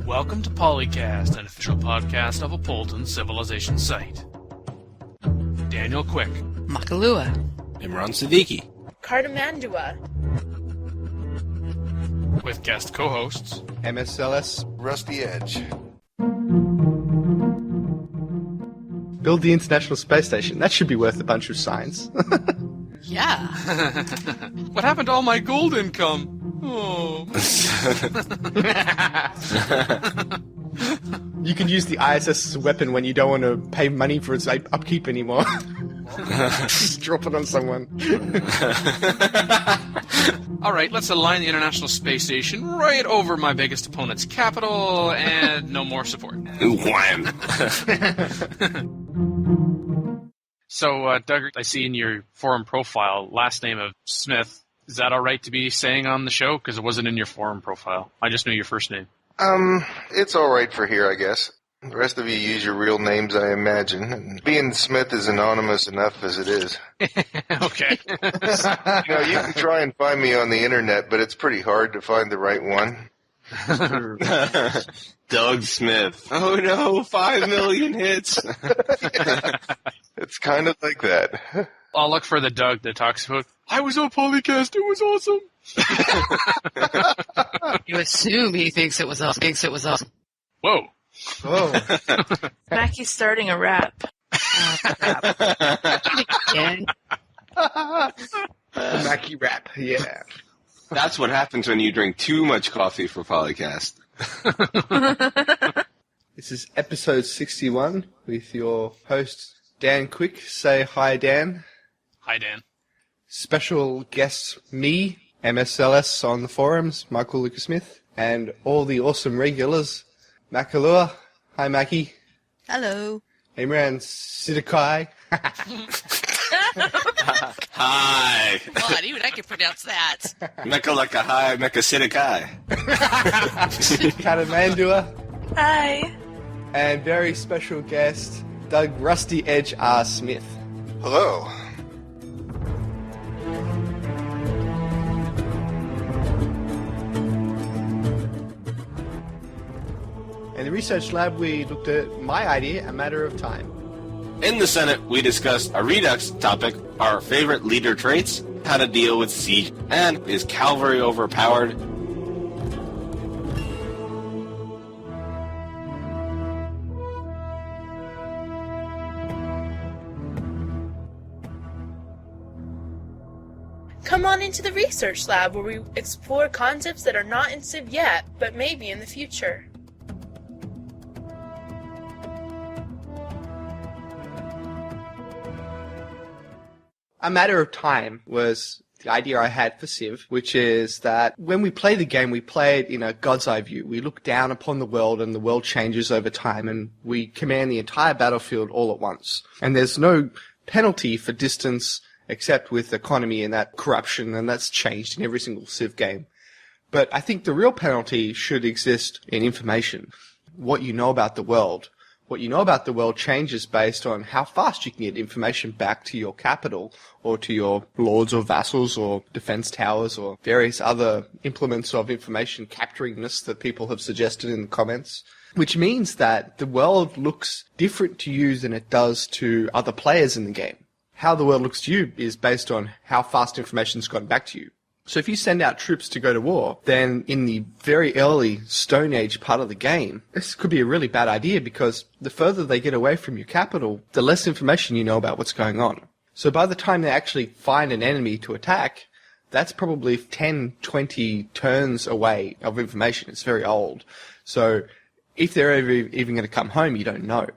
Welcome to PolyCast, an official podcast of Apolyton Civilization Site. Daniel Quick, Makahlua, Imran Siddiqui, Cartimandua, with guest co-hosts emeseles, Rusty Edge. build the International Space Station. That should be worth a bunch of signs. yeah. What happened to all my gold income? Oh. You can use the ISS as a weapon when you don't want to pay money for its upkeep anymore. Just drop it on someone. Alright, let's align the International Space Station right over my biggest opponent's capital, and no more support. Wham! So, Doug, I see in your forum profile, last name of Smith. Is that alright to be saying on the show? Because it wasn't in your forum profile. I just knew your first name. It's alright for here, I guess. The rest of you use your real names, I imagine. And being Smith is anonymous enough as it is. Okay. You can try and find me on the internet, but it's pretty hard to find the right one. Doug Smith. Oh no, 5 million hits. It's kind of like that. I'll look for the Doug that talks about, I was on PolyCast, it was awesome. You assume he thinks it was awesome. Whoa. Oh. Mackie's starting a rap. Again. The Mackie rap, yeah. That's what happens when you drink too much coffee for PolyCast. This is episode 61 with your host, Dan Quick. Say hi, Dan. Hi, Dan. Special guests, me, emeseles on the forums, Michael Lucas Smith, and all the awesome regulars, Makahlua. Hi, Mackie. Hello. Imran Siddiqui. Hi. Come on, even I can pronounce that. Mecca like a high, Mecca Siddiqui. Cartimandua. Hi. And very special guest, Doug Rusty Edge R. Smith. Hello. In the research lab, we looked at my idea, A Matter of Time. In the Senate, we discussed a Redux topic, our favorite leader traits, how to deal with siege, and is cavalry overpowered? Come on into the research lab where we explore concepts that are not in Civ yet, but maybe in the future. A Matter of Time was the idea I had for Civ, which is that when we play the game, we play it in a God's eye view. We look down upon the world and the world changes over time and we command the entire battlefield all at once. And there's no penalty for distance except with economy and that corruption, and that's changed in every single Civ game. But I think the real penalty should exist in information. What you know about the world. What you know about the world changes based on how fast you can get information back to your capital or to your lords or vassals or defense towers or various other implements of information capturingness that people have suggested in the comments. Which means that the world looks different to you than it does to other players in the game. How the world looks to you is based on how fast information's gotten back to you. So if you send out troops to go to war, then in the very early Stone Age part of the game, this could be a really bad idea because the further they get away from your capital, the less information you know about what's going on. So by the time they actually find an enemy to attack, that's probably 10, 20 turns away of information. It's very old. So if they're ever even going to come home, you don't know.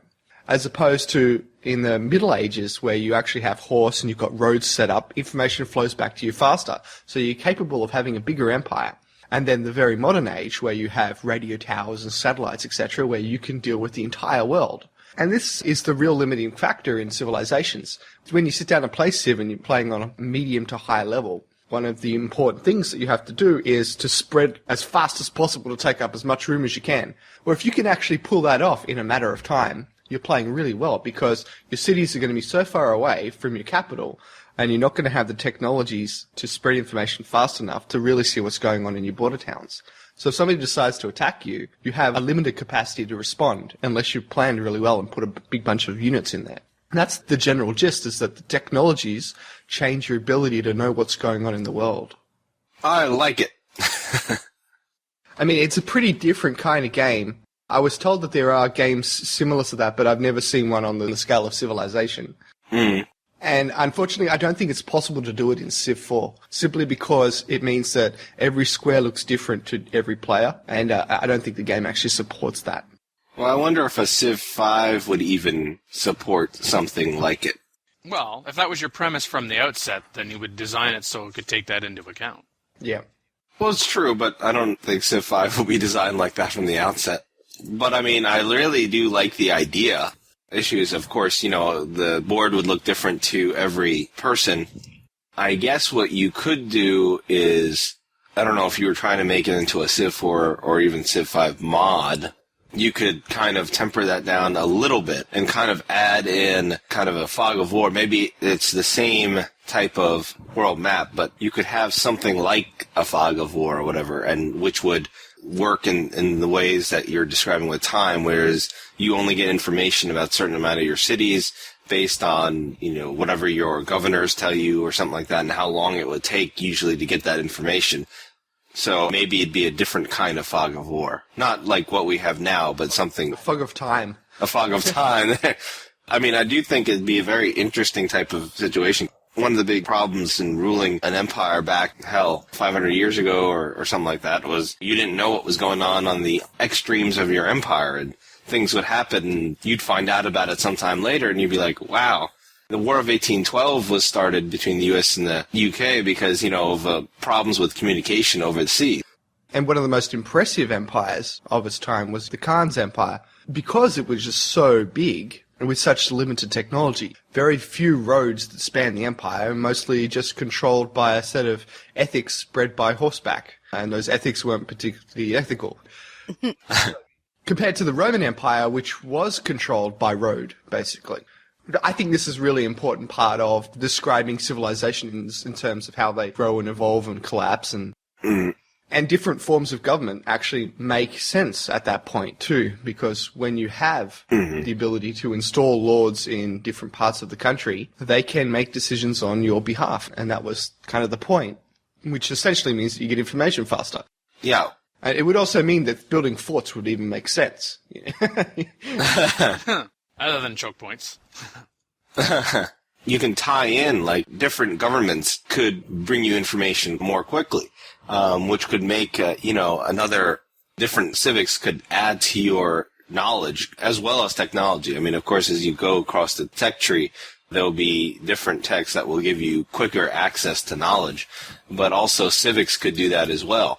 As opposed to in the Middle Ages where you actually have horse and you've got roads set up, information flows back to you faster. So you're capable of having a bigger empire. And then the very modern age where you have radio towers and satellites, etc., where you can deal with the entire world. And this is the real limiting factor in civilizations. When you sit down and play Civ and you're playing on a medium to high level, one of the important things that you have to do is to spread as fast as possible to take up as much room as you can. Or if you can actually pull that off in a matter of time, you're playing really well because your cities are going to be so far away from your capital and you're not going to have the technologies to spread information fast enough to really see what's going on in your border towns. So if somebody decides to attack you, you have a limited capacity to respond unless you planned really well and put a big bunch of units in there. And that's the general gist, is that the technologies change your ability to know what's going on in the world. I like it. I mean, it's a pretty different kind of game. I was told that there are games similar to that, but I've never seen one on the scale of Civilization. Mm. And unfortunately, I don't think it's possible to do it in Civ 4, simply because it means that every square looks different to every player, and I don't think the game actually supports that. Well, I wonder if a Civ 5 would even support something like it. Well, if that was your premise from the outset, then you would design it so it could take that into account. Yeah. Well, it's true, but I don't think Civ 5 will be designed like that from the outset. But, I mean, I really do like the idea. Issues, of course, the board would look different to every person. I guess what you could do is, I don't know if you were trying to make it into a Civ 4 or even Civ 5 mod, you could kind of temper that down a little bit and kind of add in kind of a fog of war. Maybe it's the same type of world map, but you could have something like a fog of war or whatever, and which would work in the ways that you're describing with time, whereas you only get information about a certain amount of your cities based on, whatever your governors tell you or something like that, and how long it would take usually to get that information. So maybe it'd be a different kind of fog of war. Not like what we have now, but something... A fog of time. A fog of time. I mean, I do think it'd be a very interesting type of situation. One of the big problems in ruling an empire back, 500 years ago or something like that, was you didn't know what was going on the extremes of your empire, and things would happen, and you'd find out about it sometime later, and you'd be like, wow. The War of 1812 was started between the U.S. and the U.K. because, of problems with communication over the sea. And one of the most impressive empires of its time was the Khan's Empire. Because it was just so big, and with such limited technology, very few roads that span the empire, mostly just controlled by a set of ethics spread by horseback. And those ethics weren't particularly ethical. Compared to the Roman Empire, which was controlled by road, basically. I think this is a really important part of describing civilizations in terms of how they grow and evolve and collapse, and different forms of government actually make sense at that point too, because when you have the ability to install lords in different parts of the country, they can make decisions on your behalf, and that was kind of the point, which essentially means that you get information faster. Yeah. And it would also mean that building forts would even make sense. Other than choke points. You can tie in, different governments could bring you information more quickly, which could make, another different civics could add to your knowledge as well as technology. I mean, of course, as you go across the tech tree, there'll be different techs that will give you quicker access to knowledge, but also civics could do that as well.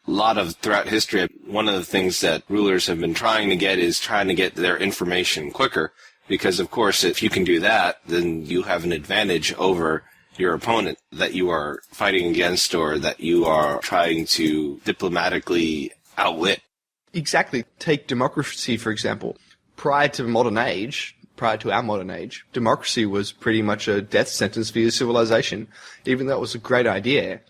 Throughout history, one of the things that rulers have been trying to get their information quicker, because of course if you can do that, then you have an advantage over your opponent that you are fighting against or that you are trying to diplomatically outwit. Exactly. Take democracy, for example. Prior to our modern age, democracy was pretty much a death sentence for your civilization. Even though it was a great idea,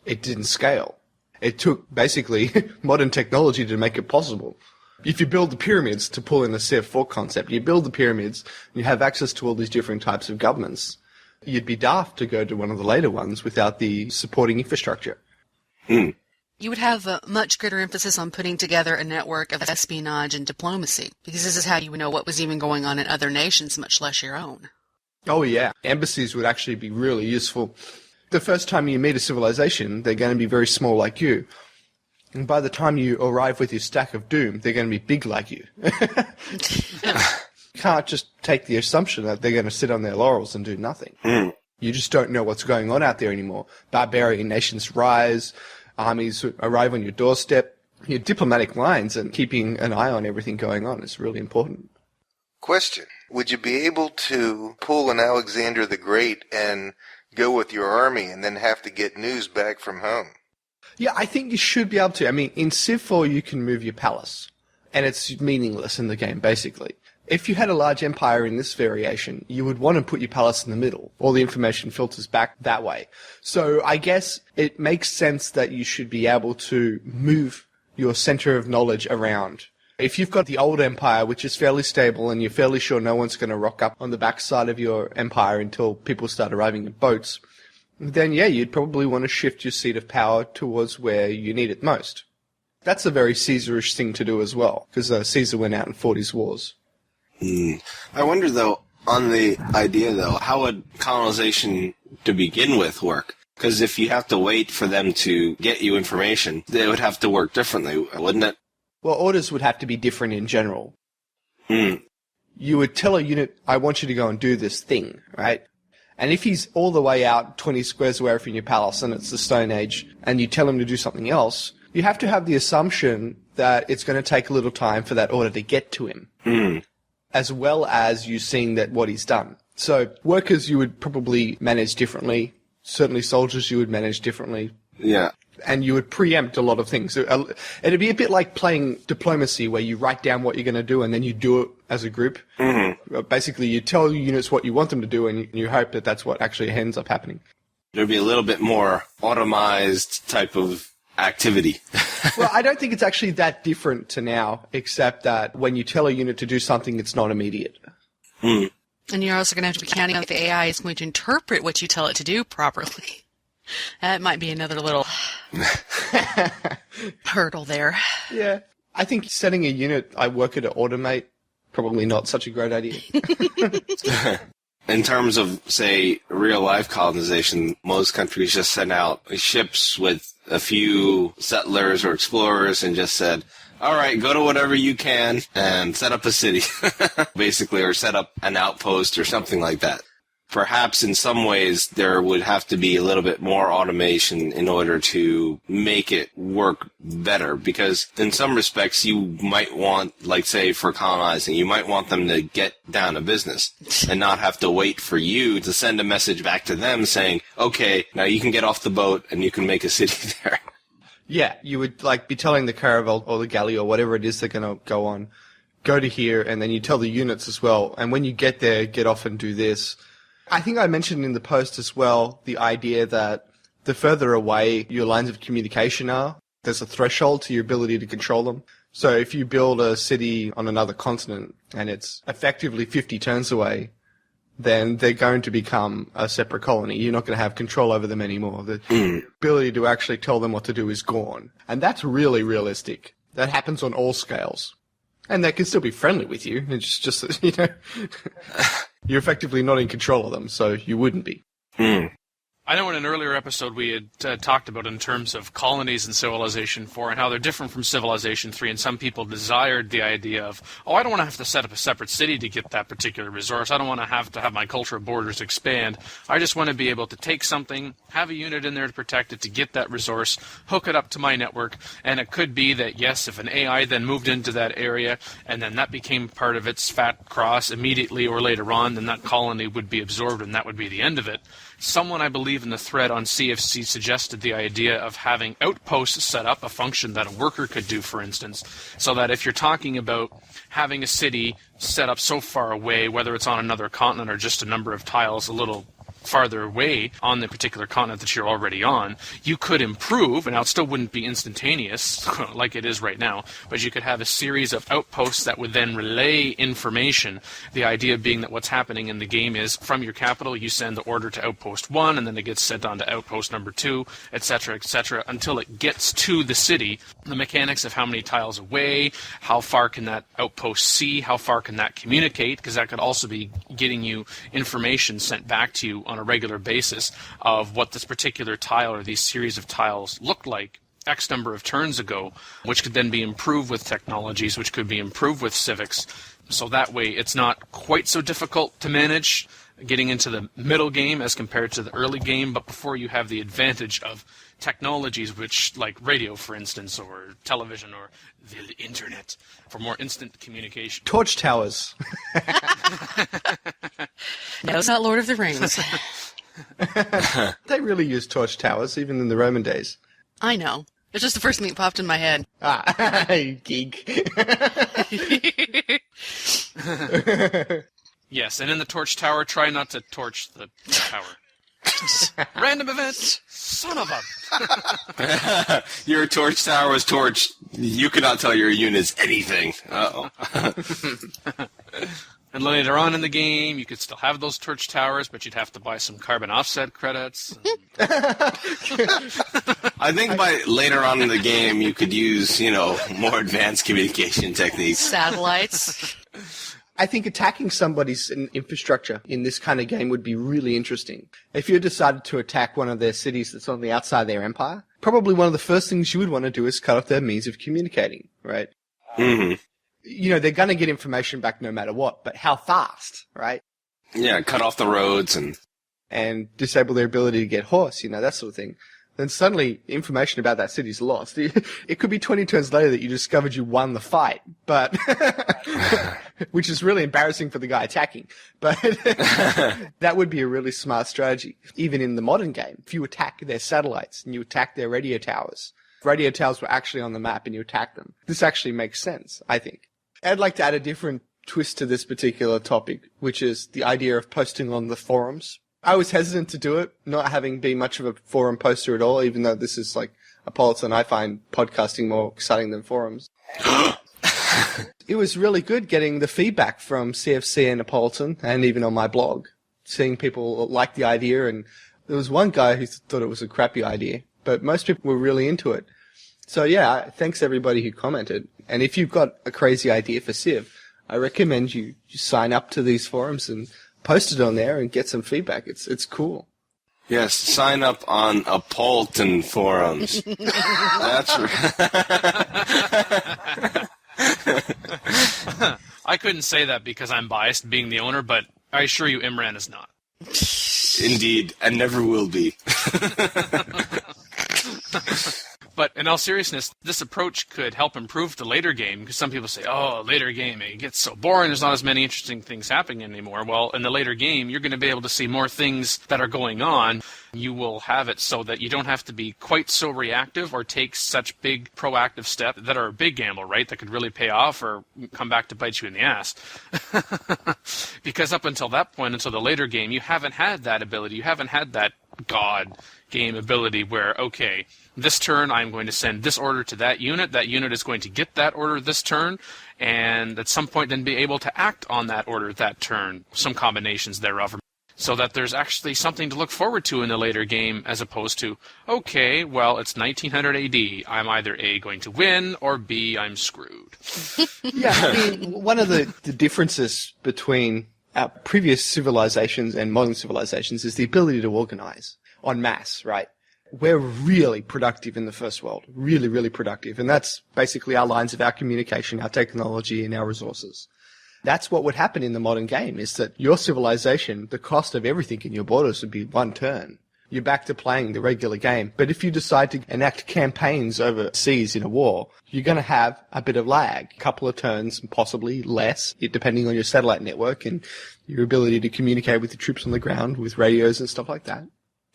it didn't scale. It took, basically, modern technology to make it possible. If you build the pyramids, to pull in the Civ 4 concept, you build the pyramids, and you have access to all these different types of governments. You'd be daft to go to one of the later ones without the supporting infrastructure. You would have a much greater emphasis on putting together a network of espionage and diplomacy, because this is how you would know what was even going on in other nations, much less your own. Oh, yeah. Embassies would actually be really useful. The first time you meet a civilization, they're going to be very small like you. And by the time you arrive with your stack of doom, they're going to be big like you. You can't just take the assumption that they're going to sit on their laurels and do nothing. You just don't know what's going on out there anymore. Barbarian nations rise, armies arrive on your doorstep. Your diplomatic lines and keeping an eye on everything going on is really important. Question. Would you be able to pull an Alexander the Great and go with your army and then have to get news back from home? Yeah, I think you should be able to. I mean, in Civ 4 you can move your palace, and it's meaningless in the game, basically. If you had a large empire in this variation, you would want to put your palace in the middle. All the information filters back that way. So I guess it makes sense that you should be able to move your center of knowledge around. If you've got the old empire, which is fairly stable, and you're fairly sure no one's going to rock up on the backside of your empire until people start arriving in boats, then yeah, you'd probably want to shift your seat of power towards where you need it most. That's a very Caesarish thing to do as well, because Caesar went out and fought his wars. I wonder, though, on the idea, though, how would colonization to begin with work? Because if you have to wait for them to get you information, they would have to work differently, wouldn't it? Well, orders would have to be different in general. You would tell a unit, I want you to go and do this thing, right? And if he's all the way out 20 squares away from your palace and it's the Stone Age, and you tell him to do something else, you have to have the assumption that it's going to take a little time for that order to get to him. As well as you seeing that what he's done. So workers you would probably manage differently. Certainly soldiers you would manage differently. Yeah. And you would preempt a lot of things. It'd be a bit like playing diplomacy where you write down what you're going to do and then you do it as a group. Basically, you tell units what you want them to do and you hope that that's what actually ends up happening. There'd be a little bit more automized type of activity. Well, I don't think it's actually that different to now, except that when you tell a unit to do something, it's not immediate. And you're also going to have to be counting on if the AI is going to interpret what you tell it to do properly. That might be another little hurdle there. Yeah. I think setting a unit I worker to automate, probably not such a great idea. In terms of, say, real-life colonization, most countries just sent out ships with a few settlers or explorers and just said, all right, go to whatever you can and set up a city, basically, or set up an outpost or something like that. Perhaps in some ways there would have to be a little bit more automation in order to make it work better, because in some respects you might want, like say for colonizing, you might want them to get down to business and not have to wait for you to send a message back to them saying, okay, now you can get off the boat and you can make a city there. Yeah, you would like be telling the caravel or the galley or whatever it is they're going to go on, go to here, and then you tell the units as well, and when you get there, get off and do this. I think I mentioned in the post as well the idea that the further away your lines of communication are, there's a threshold to your ability to control them. So if you build a city on another continent and it's effectively 50 turns away, then they're going to become a separate colony. You're not going to have control over them anymore. The ability to actually tell them what to do is gone. And that's really realistic. That happens on all scales. And they can still be friendly with you. It's just you know, you're effectively not in control of them, so you wouldn't be. I know in an earlier episode we had talked about in terms of colonies in Civilization 4 and how they're different from Civilization 3, and some people desired the idea of, oh, I don't want to have to set up a separate city to get that particular resource. I don't want to have my cultural borders expand. I just want to be able to take something, have a unit in there to protect it, to get that resource, hook it up to my network, and it could be that, yes, if an AI then moved into that area and then that became part of its fat cross immediately or later on, then that colony would be absorbed and that would be the end of it. Someone, I believe, in the thread on CFC suggested the idea of having outposts set up, a function that a worker could do, for instance, so that if you're talking about having a city set up so far away, whether it's on another continent or just a number of tiles a little farther away on the particular continent that you're already on, you could improve, and now it still wouldn't be instantaneous like it is right now, but you could have a series of outposts that would then relay information. The idea being that what's happening in the game is from your capital you send the order to outpost 1 and then it gets sent on to outpost number 2, etc., until it gets to the city. The mechanics of how many tiles away, how far can that outpost see, how far can that communicate, because that could also be getting you information sent back to you on a regular basis of what this particular tile or these series of tiles looked like X number of turns ago, which could then be improved with technologies, which could be improved with civics. So that way it's not quite so difficult to manage getting into the middle game as compared to the early game, but before you have the advantage of technologies which, like radio, for instance, or television, or the internet, for more instant communication. Torch towers. No, it's not Lord of the Rings. They really used torch towers, even in the Roman days. I know. It's just the first thing that popped in my head. You geek. Yes, and in the torch tower, try not to torch the tower. Random event, son of a... Your torch tower is torched. You cannot tell your units anything. Uh-oh. And later on in the game, you could still have those torch towers, but you'd have to buy some carbon offset credits. I think by later on in the game, you could use, more advanced communication techniques. Satellites. I think attacking somebody's infrastructure in this kind of game would be really interesting. If you decided to attack one of their cities that's on the outside of their empire, probably one of the first things you would want to do is cut off their means of communicating, right? Mm-hmm. They're going to get information back no matter what, but how fast, right? Yeah, cut off the roads and disable their ability to get horse, that sort of thing. Then suddenly information about that city's lost. It could be 20 turns later that you discovered you won the fight, but which is really embarrassing for the guy attacking. But that would be a really smart strategy. Even in the modern game, if you attack their satellites and you attack their radio towers, if radio towers were actually on the map and you attack them, this actually makes sense, I think. I'd like to add a different twist to this particular topic, which is the idea of posting on the forums. I was hesitant to do it, not having been much of a forum poster at all, even though this is like Apolyton. I find podcasting more exciting than forums. It was really good getting the feedback from CFC and Apolyton, and even on my blog, seeing people like the idea, and there was one guy who thought it was a crappy idea, but most people were really into it. So yeah, thanks everybody who commented. And if you've got a crazy idea for Civ, I recommend you sign up to these forums and post it on there and get some feedback. It's cool. Yes, sign up on Apolyton forums. That's right. I couldn't say that because I'm biased, being the owner, but I assure you Imran is not. Indeed, and never will be. But in all seriousness, this approach could help improve the later game, because some people say, oh, later game, it gets so boring, there's not as many interesting things happening anymore. Well, in the later game, you're going to be able to see more things that are going on. You will have it so that you don't have to be quite so reactive or take such big proactive steps that are a big gamble, right, that could really pay off or come back to bite you in the ass. Because up until that point, until the later game, you haven't had that ability. You haven't had that God game ability where, okay, this turn I'm going to send this order to that unit is going to get that order this turn, and at some point then be able to act on that order that turn, some combinations thereof, so that there's actually something to look forward to in the later game, as opposed to, okay, well, it's 1900 AD, I'm either A, going to win, or B, I'm screwed. Yeah, I mean, one of the differences between our previous civilizations and modern civilizations is the ability to organize en masse, right? We're really productive in the first world. Really, really productive. And that's basically our lines of our communication, our technology, and our resources. That's what would happen in the modern game, is that your civilization, the cost of everything in your borders would be one turn. You're back to playing the regular game. But if you decide to enact campaigns overseas in a war, you're going to have a bit of lag, a couple of turns, possibly less, depending on your satellite network and your ability to communicate with the troops on the ground with radios and stuff like that.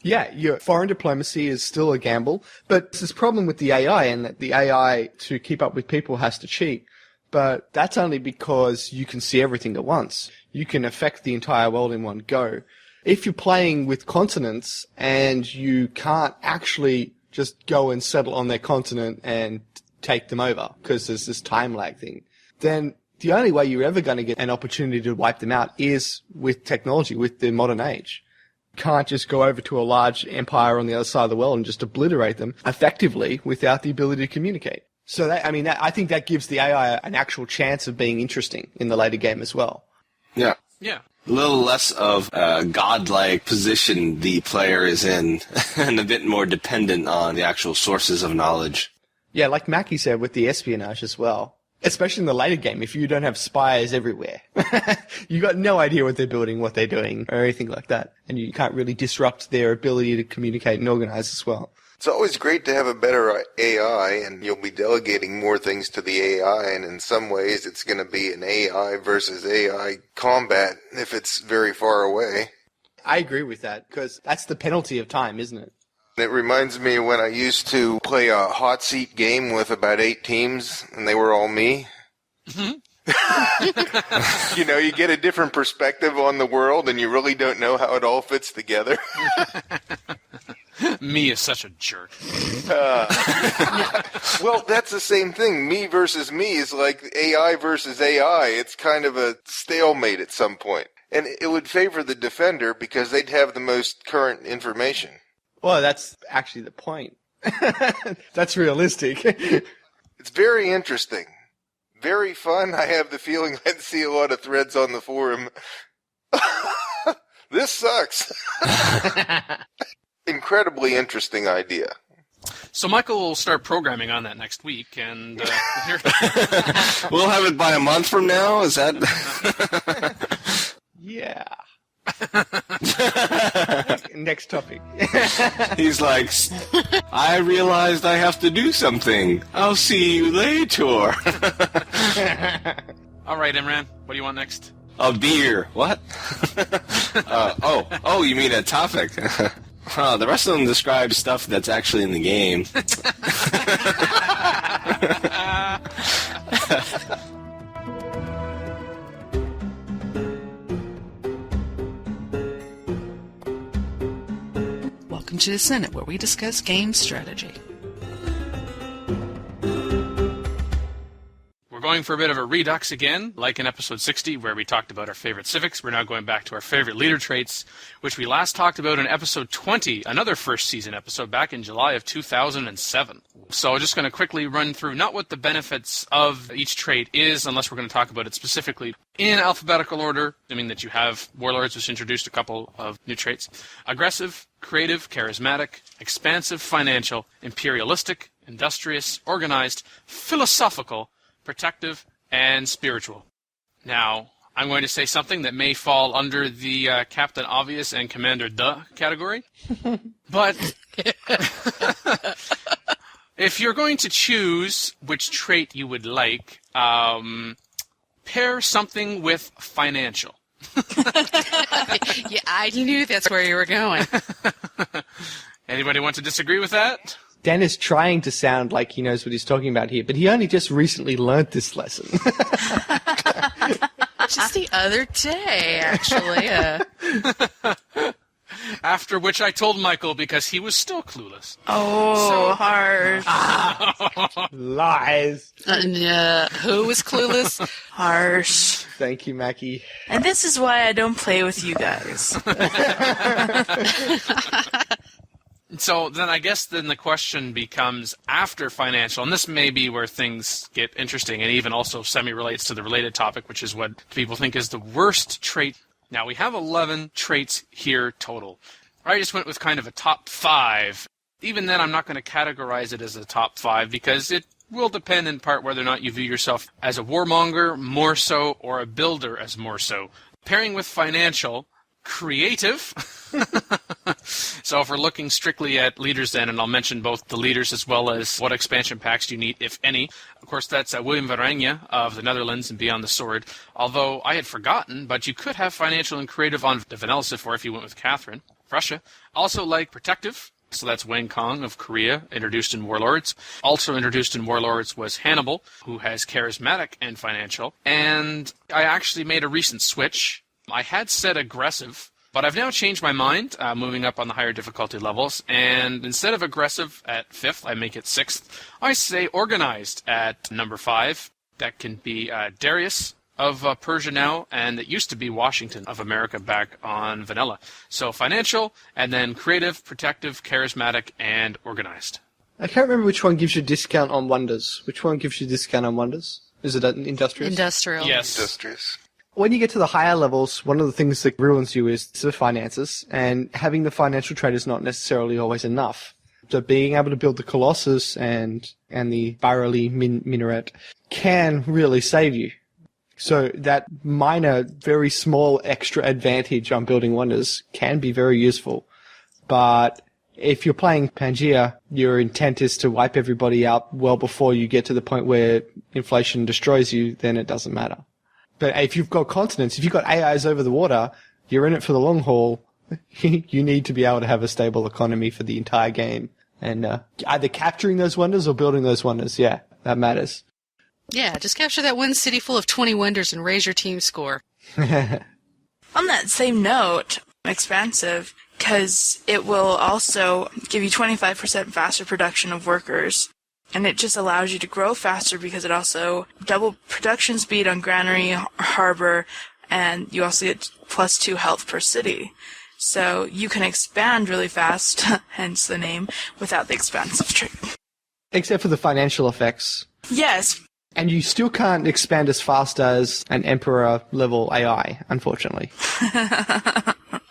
Yeah, your foreign diplomacy is still a gamble, but there's this problem with the AI, and that the AI, to keep up with people, has to cheat. But that's only because you can see everything at once. You can affect the entire world in one go. If you're playing with continents and you can't actually just go and settle on their continent and take them over, because there's this time lag thing, then the only way you're ever going to get an opportunity to wipe them out is with technology, with the modern age. Can't just go over to a large empire on the other side of the world and just obliterate them effectively without the ability to communicate. So I think that gives the AI an actual chance of being interesting in the later game as well. Yeah. Yeah. A little less of a godlike position the player is in, and a bit more dependent on the actual sources of knowledge. Yeah, like Mackie said, with the espionage as well. Especially in the later game, if you don't have spies everywhere. You got no idea what they're building, what they're doing, or anything like that. And you can't really disrupt their ability to communicate and organize as well. It's always great to have a better AI, and you'll be delegating more things to the AI, and in some ways it's going to be an AI versus AI combat if it's very far away. I agree with that, because that's the penalty of time, isn't it? It reminds me of when I used to play a hot seat game with about 8 teams, and they were all me. You know, you get a different perspective on the world, and you really don't know how it all fits together. Me is such a jerk. Well, that's the same thing. Me versus me is like AI versus AI. It's kind of a stalemate at some point. And it would favor the defender because they'd have the most current information. Well, that's actually the point. That's realistic. It's very interesting. Very fun. I have the feeling I'd see a lot of threads on the forum. This sucks. Incredibly interesting idea. So Michael will start programming on that next week, and We'll have it by a month from now? Is that... Yeah. Next topic. He's like, I realized I have to do something. I'll see you later. all right, Imran, what do you want next? A beer. What? Oh, you mean a topic? The rest of them describe stuff that's actually in the game. Welcome to the Senate, where we discuss game strategy. We're going for a bit of a redux again, like in episode 60, where we talked about our favorite civics. We're now going back to our favorite leader traits, which we last talked about in episode 20, another first season episode back in July of 2007. So I'm just going to quickly run through not what the benefits of each trait is, unless we're going to talk about it specifically in alphabetical order, assuming that you have Warlords, which introduced a couple of new traits. Aggressive, creative, charismatic, expansive, financial, imperialistic, industrious, organized, philosophical, protective, and spiritual. Now, I'm going to say something that may fall under the Captain Obvious and Commander Duh category, but if you're going to choose which trait you would like, pair something with financial. Yeah, I knew that's where you were going. Anybody want to disagree with that? Dan is trying to sound like he knows what he's talking about here, but he only just recently learnt this lesson. Just the other day, actually. After which I told Michael because he was still clueless. Oh, harsh. Lies. Who was clueless? Harsh. Thank you, Mackie. And this is why I don't play with you guys. So then I guess then the question becomes after financial, and this may be where things get interesting and even also semi-relates to the related topic, which is what people think is the worst trait. Now, we have 11 traits here total. I just went with kind of a top 5. Even then, I'm not going to categorize it as a top 5 because it will depend in part whether or not you view yourself as a warmonger more so or a builder as more so. Pairing with financial, creative. So if we're looking strictly at leaders then, and I'll mention both the leaders as well as what expansion packs you need, if any. Of course, that's William Varanje of the Netherlands and Beyond the Sword. Although I had forgotten, but you could have financial and creative on the Vanilla Civ if you went with Catherine. Russia. Also like protective. So that's Wang Kong of Korea, introduced in Warlords. Also introduced in Warlords was Hannibal, who has charismatic and financial. And I actually made a recent switch. I had said aggressive, but I've now changed my mind, moving up on the higher difficulty levels, and instead of aggressive at 5th, I make it 6th. I say organized at number 5. That can be Darius of Persia now, and it used to be Washington of America back on Vanilla. So financial, and then creative, protective, charismatic, and organized. I can't remember which one gives you a discount on wonders. Which one gives you a discount on wonders? Is it an industrious? Industrial. Yes. Industrious. When you get to the higher levels, one of the things that ruins you is the finances, and having the financial trait is not necessarily always enough. So being able to build the Colossus and the Barley Minaret can really save you. So that minor, very small extra advantage on building wonders can be very useful. But if you're playing Pangaea, your intent is to wipe everybody out well before you get to the point where inflation destroys you, then it doesn't matter. But if you've got continents, if you've got AIs over the water, you're in it for the long haul, You need to be able to have a stable economy for the entire game. And either capturing those wonders or building those wonders, yeah, that matters. Yeah, just capture that one city full of 20 wonders and raise your team score. On that same note, expansive, because it will also give you 25% faster production of workers. And it just allows you to grow faster because it also double production speed on granary, harbor, and you also get +2 health per city. So you can expand really fast, hence the name, without the expansive trait. Except for the financial effects. Yes. And you still can't expand as fast as an Emperor-level AI, unfortunately.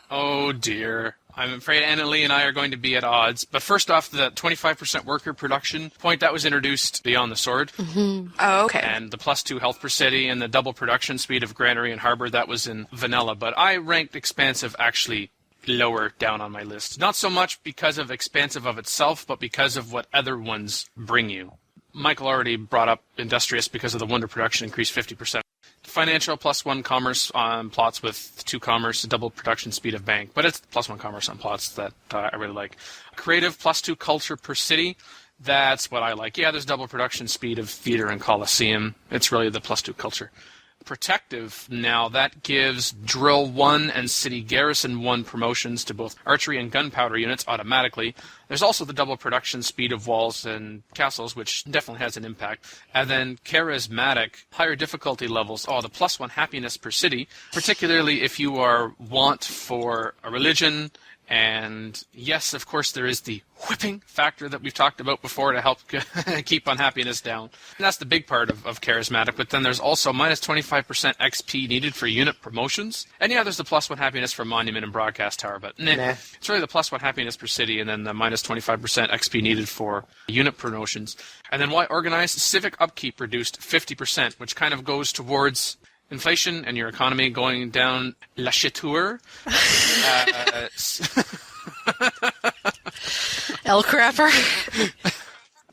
Oh, dear. I'm afraid Annalee and I are going to be at odds. But first off, the 25% worker production point, that was introduced beyond the sword. Mm-hmm. Oh, okay. And the +2 health per city and the double production speed of granary and harbor, that was in vanilla. But I ranked expansive actually lower down on my list. Not so much because of expansive of itself, but because of what other ones bring you. Michael already brought up industrious because of the wonder production increased 50%. Financial +1 commerce on plots with 2 commerce, double production speed of bank. But it's +1 commerce on plots that I really like. Creative +2 culture per city. That's what I like. Yeah, there's double production speed of theater and coliseum. It's really the +2 culture. Protective, now that gives Drill 1 and City Garrison 1 promotions to both archery and gunpowder units automatically. There's also the double production speed of walls and castles, which definitely has an impact. And then Charismatic, higher difficulty levels, the +1 happiness per city, particularly if you are want for a religion. And yes, of course, there is the whipping factor that we've talked about before to help keep unhappiness down. And that's the big part of Charismatic. But then there's also -25% XP needed for unit promotions. And yeah, there's the +1 happiness for Monument and Broadcast Tower. But it's really the +1 happiness per city and then the -25% XP needed for unit promotions. And then why organized civic upkeep reduced 50%, which kind of goes towards inflation and your economy going down la chiture. El Crapper.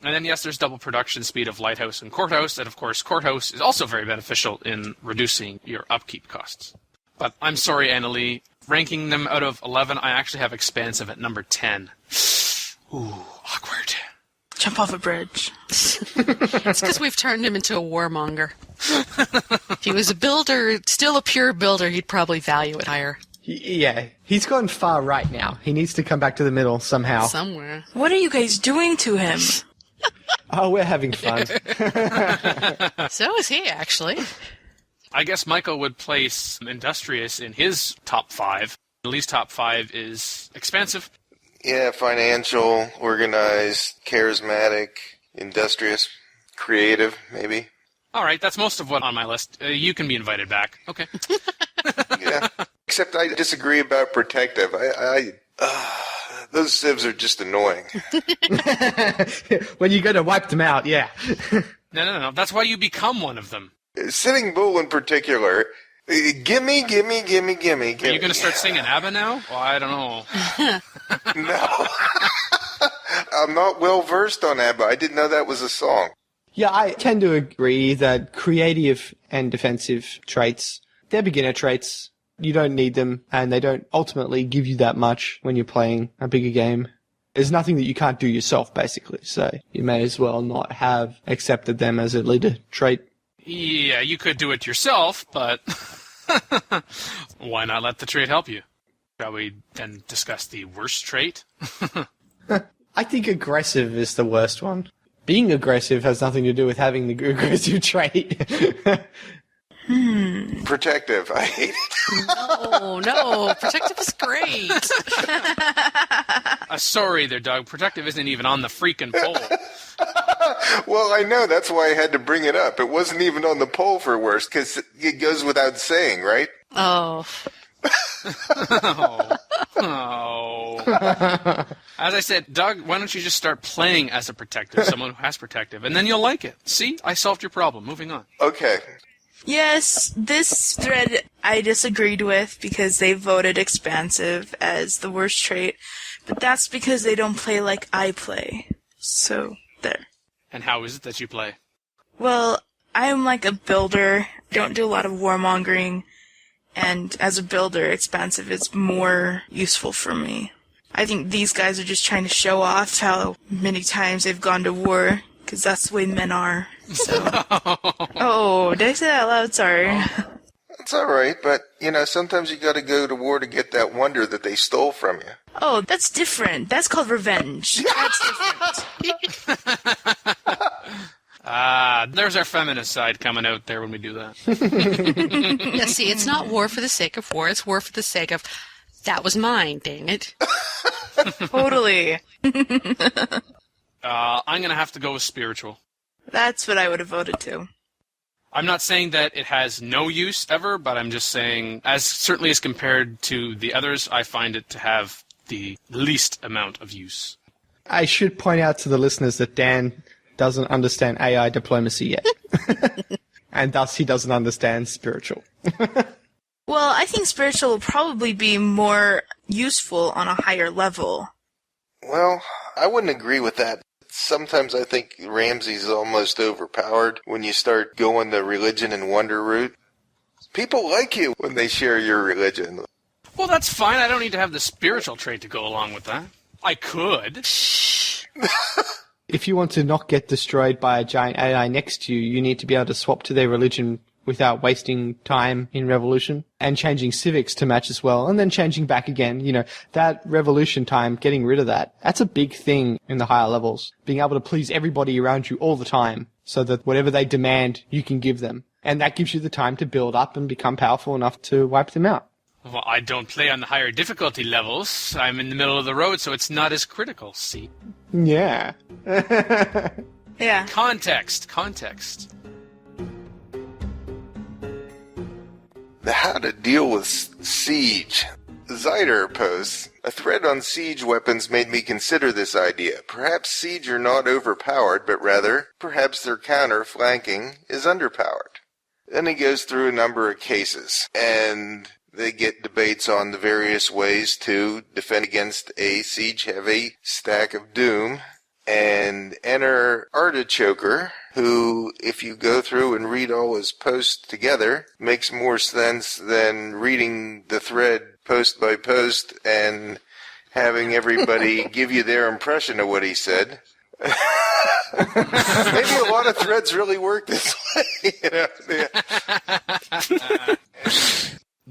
And then, yes, there's double production speed of lighthouse and courthouse. And, of course, courthouse is also very beneficial in reducing your upkeep costs. But I'm sorry, Annalee. Ranking them out of 11, I actually have expansive at number 10. Ooh, awkward. Jump off a bridge. It's because we've turned him into a warmonger. If he was a builder, still a pure builder, he'd probably value it higher. Yeah, he's gone far right now. He needs to come back to the middle somehow. Somewhere. What are you guys doing to him? Oh, we're having fun. So is he, actually. I guess Michael would place Industrious in his top 5. Lee's top 5 is expansive. Yeah, financial, organized, charismatic, industrious, creative, maybe. All right, that's most of what on my list. You can be invited back. Okay. Yeah, except I disagree about protective. Those civs are just annoying. When you go to wipe them out, yeah. No. That's why you become one of them. Sitting Bull in particular, gimme. Are you going to start singing ABBA now? Well, I don't know. No. I'm not well versed on ABBA. I didn't know that was a song. Yeah, I tend to agree that creative and defensive traits, they're beginner traits. You don't need them, and they don't ultimately give you that much when you're playing a bigger game. There's nothing that you can't do yourself, basically, so you may as well not have accepted them as a leader trait. Yeah, you could do it yourself, but why not let the trait help you? Shall we then discuss the worst trait? I think aggressive is the worst one. Being aggressive has nothing to do with having the aggressive trait. Protective. I hate it. No. Protective is great. Sorry there, Doug. Protective isn't even on the freaking poll. Well, I know. That's why I had to bring it up. It wasn't even on the poll for worst, because it goes without saying, right? Oh. As I said, Doug, why don't you just start playing as a protective, someone who has protective, and then you'll like it. See? I solved your problem. Moving on. Okay. Yes, this thread I disagreed with because they voted expansive as the worst trait, but that's because they don't play like I play. So, there. And how is it that you play? Well, I'm like a builder, don't do a lot of warmongering, And as a builder, expansive is more useful for me. I think these guys are just trying to show off how many times they've gone to war, because that's the way men are. So. Oh, did I say that out loud? Sorry. It's all right, but, sometimes you got to go to war to get that wonder that they stole from you. Oh, that's different. That's called revenge. That's different. There's our feminist side coming out there when we do that. Yeah, see, it's not war for the sake of war. It's war for the sake of, that was mine, dang it. Totally. I'm going to have to go with spiritual. That's what I would have voted to. I'm not saying that it has no use ever, but I'm just saying, certainly as compared to the others, I find it to have the least amount of use. I should point out to the listeners that Dan doesn't understand AI diplomacy yet. And thus he doesn't understand spiritual. Well, I think spiritual will probably be more useful on a higher level. Well, I wouldn't agree with that. Sometimes I think Ramsey's almost overpowered when you start going the religion and wonder route. People like you when they share your religion. Well, that's fine. I don't need to have the spiritual trait to go along with that. I could. If you want to not get destroyed by a giant AI next to you, you need to be able to swap to their religion without wasting time in revolution, and changing civics to match as well, and then changing back again. That revolution time, getting rid of that's a big thing in the higher levels. Being able to please everybody around you all the time, so that whatever they demand, you can give them. And that gives you the time to build up and become powerful enough to wipe them out. Well, I don't play on the higher difficulty levels. I'm in the middle of the road, so it's not as critical, see? Yeah. Yeah. Context. The How to Deal with Siege. Zyder posts, a thread on siege weapons made me consider this idea. Perhaps siege are not overpowered, but rather, perhaps their counter-flanking is underpowered. Then he goes through a number of cases, and they get debates on the various ways to defend against a siege-heavy stack of doom. And enter Artichoker, who, if you go through and read all his posts together, makes more sense than reading the thread post by post and having everybody give you their impression of what he said. Maybe a lot of threads really work this way.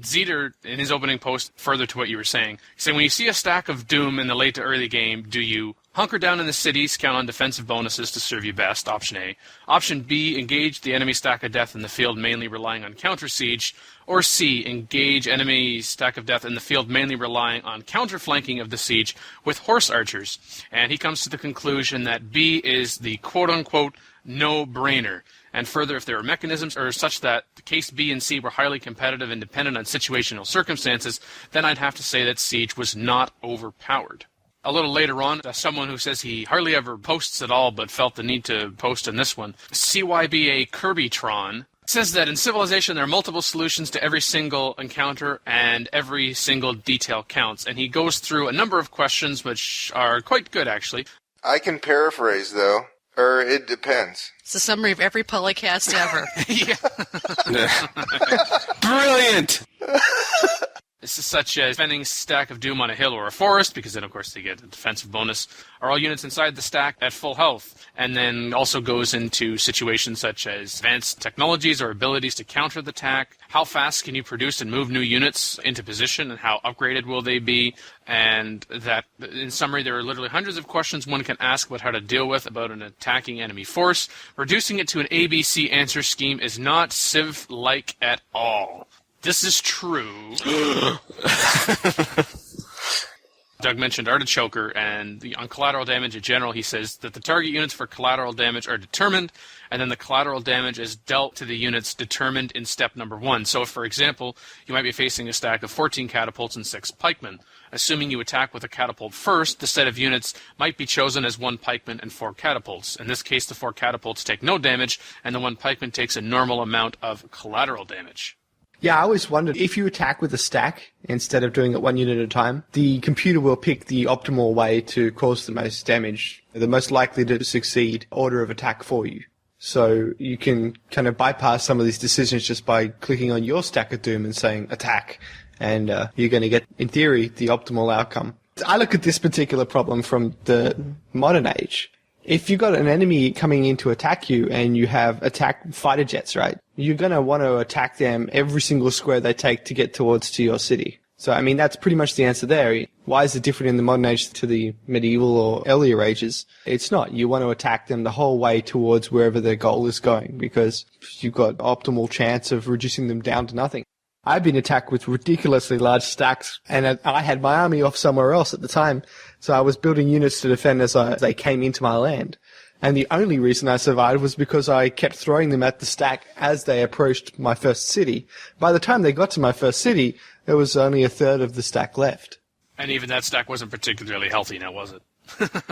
Zeter, in his opening post, further to what you were saying, saying when you see a stack of doom in the late to early game, do you hunker down in the cities, count on defensive bonuses to serve you best, option A. Option B, engage the enemy stack of death in the field, mainly relying on counter-siege. Or C, engage enemy stack of death in the field, mainly relying on counter-flanking of the siege with horse archers. And he comes to the conclusion that B is the quote-unquote no-brainer. And further, if there are mechanisms or such that case B and C were highly competitive and dependent on situational circumstances, then I'd have to say that siege was not overpowered. A little later on, someone who says he hardly ever posts at all but felt the need to post in this one, CYBA Kirbytron, says that in Civilization there are multiple solutions to every single encounter and every single detail counts. And he goes through a number of questions which are quite good, actually. I can paraphrase, though. Or it depends. It's a summary of every PolyCast ever. Brilliant! This is such as defending stack of doom on a hill or a forest, because then, of course, they get a defensive bonus. Are all units inside the stack at full health? And then also goes into situations such as advanced technologies or abilities to counter the attack. How fast can you produce and move new units into position, and how upgraded will they be? And that, in summary, there are literally hundreds of questions one can ask about how to deal with about an attacking enemy force. Reducing it to an ABC answer scheme is not Civ-like at all. This is true. Doug mentioned Artichoker, and on collateral damage in general, he says that the target units for collateral damage are determined, and then the collateral damage is dealt to the units determined in step number 1. So, if, for example, you might be facing a stack of 14 catapults and 6 pikemen. Assuming you attack with a catapult first, the set of units might be chosen as 1 pikeman and 4 catapults. In this case, the 4 catapults take no damage, and the 1 pikeman takes a normal amount of collateral damage. Yeah, I always wondered, if you attack with a stack instead of doing it 1 unit at a time, the computer will pick the optimal way to cause the most damage, the most likely to succeed order of attack for you. So you can kind of bypass some of these decisions just by clicking on your stack of doom and saying attack, and you're going to get, in theory, the optimal outcome. I look at this particular problem from the modern age. If you've got an enemy coming in to attack you and you have attack fighter jets, right, you're going to want to attack them every single square they take to get towards to your city. So, I mean, that's pretty much the answer there. Why is it different in the modern age to the medieval or earlier ages? It's not. You want to attack them the whole way towards wherever their goal is going because you've got optimal chance of reducing them down to nothing. I've been attacked with ridiculously large stacks, and I had my army off somewhere else at the time, so I was building units to defend as they came into my land. And the only reason I survived was because I kept throwing them at the stack as they approached my first city. By the time they got to my first city, there was only a third of the stack left. And even that stack wasn't particularly healthy now, was it?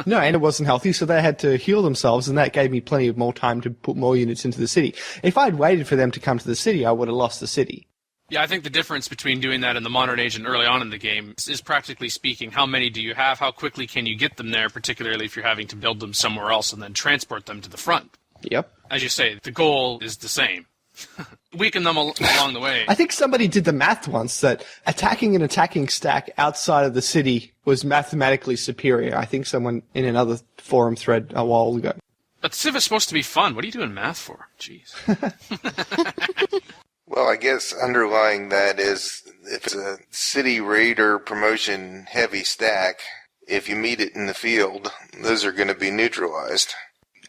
No, and it wasn't healthy, so they had to heal themselves, and that gave me plenty of more time to put more units into the city. If I'd waited for them to come to the city, I would have lost the city. Yeah, I think the difference between doing that in the modern age and early on in the game is practically speaking, how many do you have? How quickly can you get them there, particularly if you're having to build them somewhere else and then transport them to the front? Yep. As you say, the goal is the same. Weaken them along the way. I think somebody did the math once that attacking an attacking stack outside of the city was mathematically superior. I think someone in another forum thread a while ago. But Civ is supposed to be fun. What are you doing math for? Jeez. Well, I guess underlying that is if it's a city raider promotion heavy stack, if you meet it in the field, those are going to be neutralized.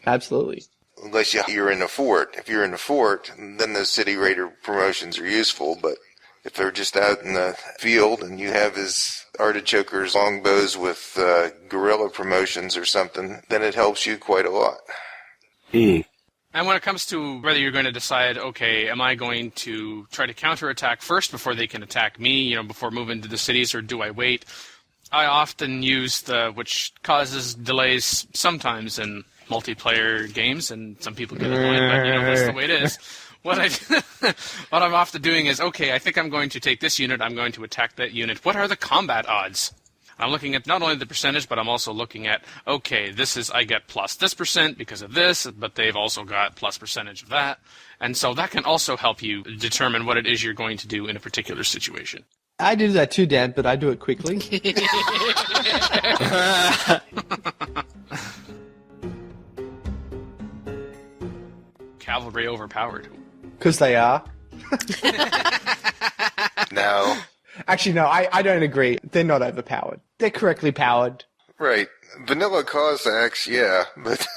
Absolutely. Unless you're in a fort. If you're in a fort, then those city raider promotions are useful, but if they're just out in the field and you have his artichokers, longbows with guerrilla promotions or something, then it helps you quite a lot. And when it comes to whether you're going to decide, okay, am I going to try to counterattack first before they can attack me, before moving to the cities, or do I wait? I often use which causes delays sometimes in multiplayer games, and some people get annoyed, but that's the way it is. What I'm often doing is, okay, I think I'm going to take this unit, I'm going to attack that unit. What are the combat odds? I'm looking at not only the percentage, but I'm also looking at, okay, I get plus this percent because of this, but they've also got plus percentage of that. And so that can also help you determine what it is you're going to do in a particular situation. I do that too, Dan, but I do it quickly. Cavalry overpowered. Because they are. No. Actually, no, I don't agree. They're not overpowered. They're correctly powered. Right. Vanilla Cossacks, yeah, but...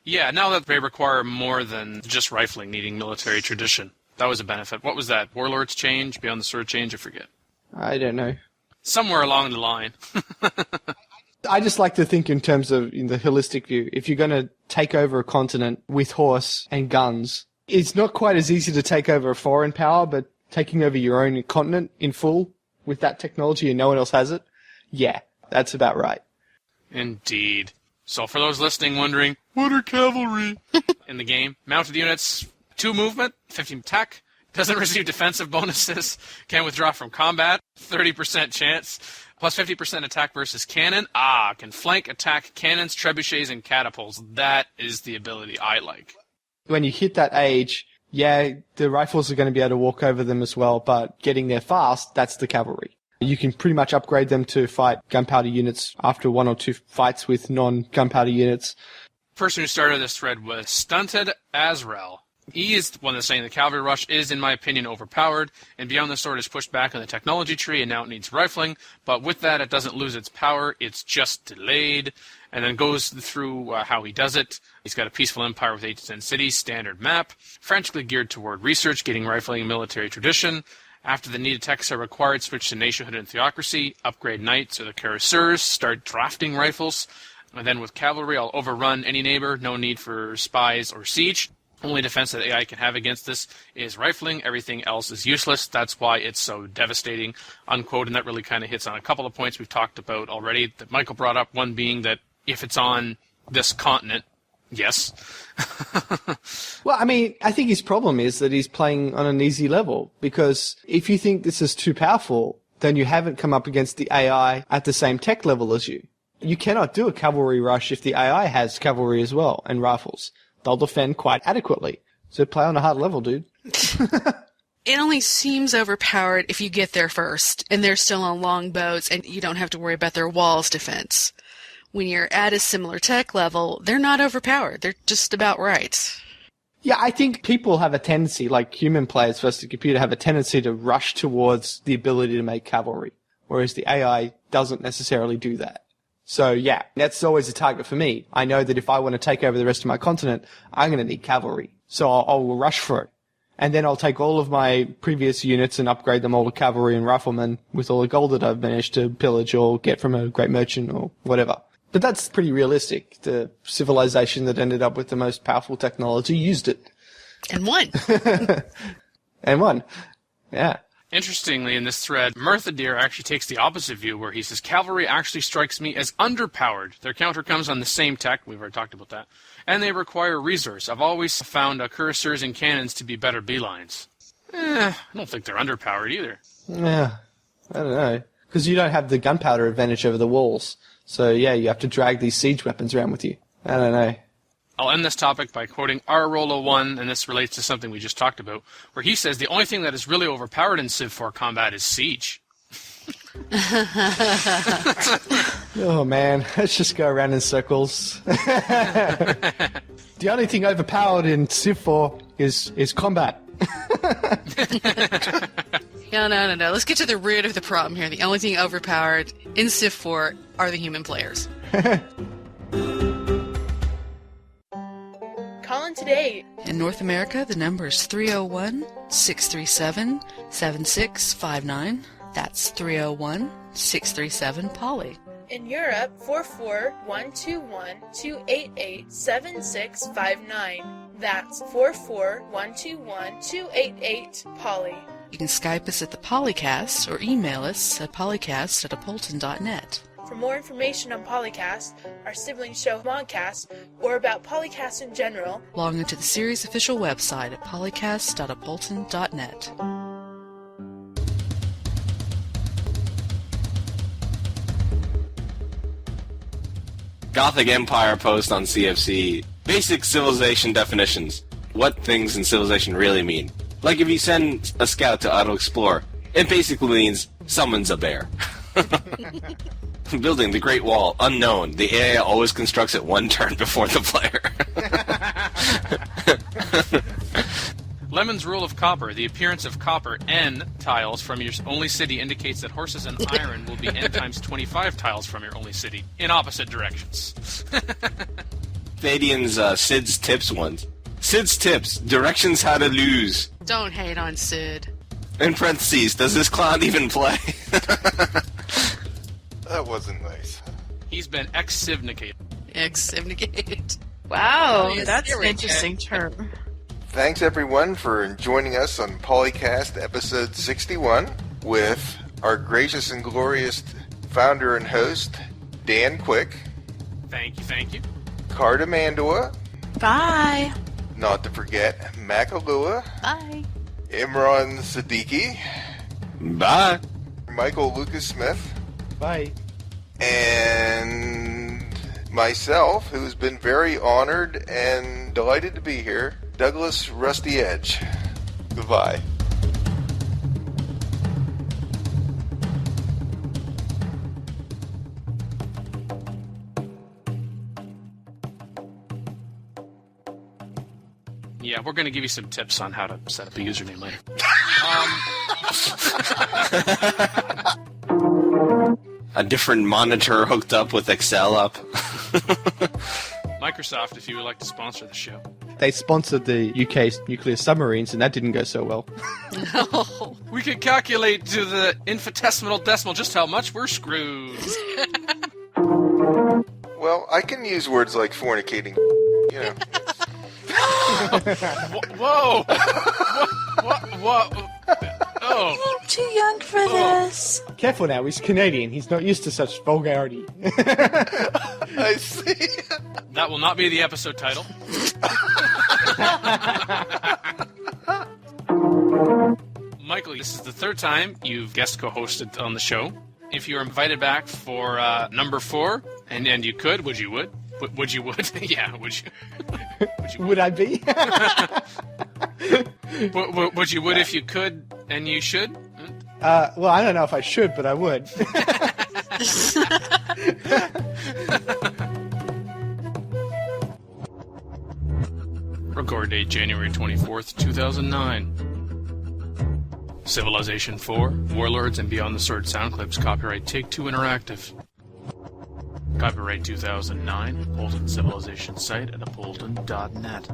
Yeah, now that they require more than just rifling, needing military tradition. That was a benefit. What was that? Warlords change? Beyond the Sword change? I forget. I don't know. Somewhere along the line. I just like to think in terms of in the holistic view. If you're going to take over a continent with horse and guns, it's not quite as easy to take over a foreign power, but taking over your own continent in full with that technology and no one else has it, yeah, that's about right. Indeed. So for those listening wondering, what are cavalry in the game? Mounted units, 2 movement, 15 attack, doesn't receive defensive bonuses, can withdraw from combat, 30% chance, plus 50% attack versus cannon. Can flank attack cannons, trebuchets, and catapults. That is the ability I like. When you hit that age, yeah, the rifles are going to be able to walk over them as well, but getting there fast, that's the cavalry. You can pretty much upgrade them to fight gunpowder units after 1 or 2 fights with non-gunpowder units. The person who started this thread was Stunted Azrael. He is the one that's saying the cavalry rush is, in my opinion, overpowered, and Beyond the Sword is pushed back on the technology tree, and now it needs rifling, but with that, it doesn't lose its power, it's just delayed, and then goes through how he does it. He's got a peaceful empire with 8 to 10 cities, standard map, frantically geared toward research, getting rifling and military tradition. After the needed techs are required, switch to nationhood and theocracy, upgrade knights or the cuirassiers, start drafting rifles, and then with cavalry, I'll overrun any neighbor, no need for spies or siege. Only defense that AI can have against this is rifling. Everything else is useless. That's why it's so devastating, unquote. And that really kind of hits on a couple of points we've talked about already that Michael brought up. One being that if it's on this continent, yes. Well, I mean, I think his problem is that he's playing on an easy level, because if you think this is too powerful, then you haven't come up against the AI at the same tech level as you. You cannot do a cavalry rush if the AI has cavalry as well and rifles. they'll defend quite adequately. So play on a hard level, dude. It only seems overpowered if you get there first, and they're still on longbows, and you don't have to worry about their walls defense. When you're at a similar tech level, they're not overpowered. They're just about right. Yeah, I think people have a tendency, like human players versus the computer, have a tendency to rush towards the ability to make cavalry, whereas the AI doesn't necessarily do that. So yeah, that's always a target for me. I know that if I want to take over the rest of my continent, I'm going to need cavalry. So I'll rush for it. And then I'll take all of my previous units and upgrade them all to cavalry and riflemen with all the gold that I've managed to pillage or get from a great merchant or whatever. But that's pretty realistic. The civilization that ended up with the most powerful technology used it. And won. And won. Yeah. Interestingly, in this thread, Mirtha Deer actually takes the opposite view, where he says, cavalry actually strikes me as underpowered. Their counter comes on the same tech, we've already talked about that, and they require resource. I've always found cuirassiers and cannons to be better beelines. I don't think they're underpowered either. Yeah, I don't know. Because you don't have the gunpowder advantage over the walls. So yeah, you have to drag these siege weapons around with you. I don't know. I'll end this topic by quoting Rolo1, and this relates to something we just talked about, where he says the only thing that is really overpowered in Civ 4 combat is siege. Oh man, let's just go around in circles. The only thing overpowered in Civ 4 is combat. No. Let's get to the root of the problem here. The only thing overpowered in Civ 4 are the human players. Call in today. In North America, the number is 301-637-7659. That's 301-637-POLY. In Europe, 44121-288-7659. That's 44121-288-POLY. You can Skype us at the PolyCast or email us at polycast@apolyton.net. For more information on PolyCast, our sibling show ModCast, or about PolyCast in general, log into the series' official website at polycast.apolyton.net. Gothic Empire post on CFC. Basic civilization definitions. What things in civilization really mean. Like if you send a scout to auto-explore, it basically means summons a bear. Building the Great Wall, unknown. The AI always constructs it one turn before the player. Lemon's Rule of Copper. The appearance of copper N tiles from your only city indicates that horses and iron will be N times 25 tiles from your only city, in opposite directions. Thadian's Sid's Tips ones. Sid's Tips, directions how to lose. Don't hate on Sid. In parentheses, does this clown even play? That wasn't nice. He's been ex-civnicated. Ex-civnicated. Wow, Yes, that's here an we interesting term. Thanks everyone for joining us on PolyCast episode 61 with our gracious and glorious founder and host, Dan Quick, Thank you. Cartimandua, Bye. not to forget Makahlua, Bye. Imran Siddiqui, Bye. Michael Lucas Smith, Bye. and myself, who's been very honored and delighted to be here, Douglas Rusty Edge. Goodbye. Yeah, we're going to give you some tips on how to set up a username later. A different monitor hooked up with Excel up. Microsoft, if you would like to sponsor the show. They sponsored the UK's nuclear submarines, and that didn't go so well. No. We can calculate to the infinitesimal decimal just how much we're screwed. Well, I can use words like fornicating, you know. Whoa! Whoa! Oh! I'm too young for this. Careful now, he's Canadian. He's not used to such vulgarity. I see. That will not be the episode title. Michael, this is the third time you've guest co-hosted on the show. If you were invited back for number 4, and you could, would you Would you? Yeah. Would you? Would I be? Would you? Would if you could and you should? Well, I don't know if I should, but I would. Record date January 24th, 2009. Civilization 4, Warlords and Beyond the Sword sound clips. Copyright Take-Two Interactive. Copyright 2009, Apolyton Civilization Site at apolyton.net.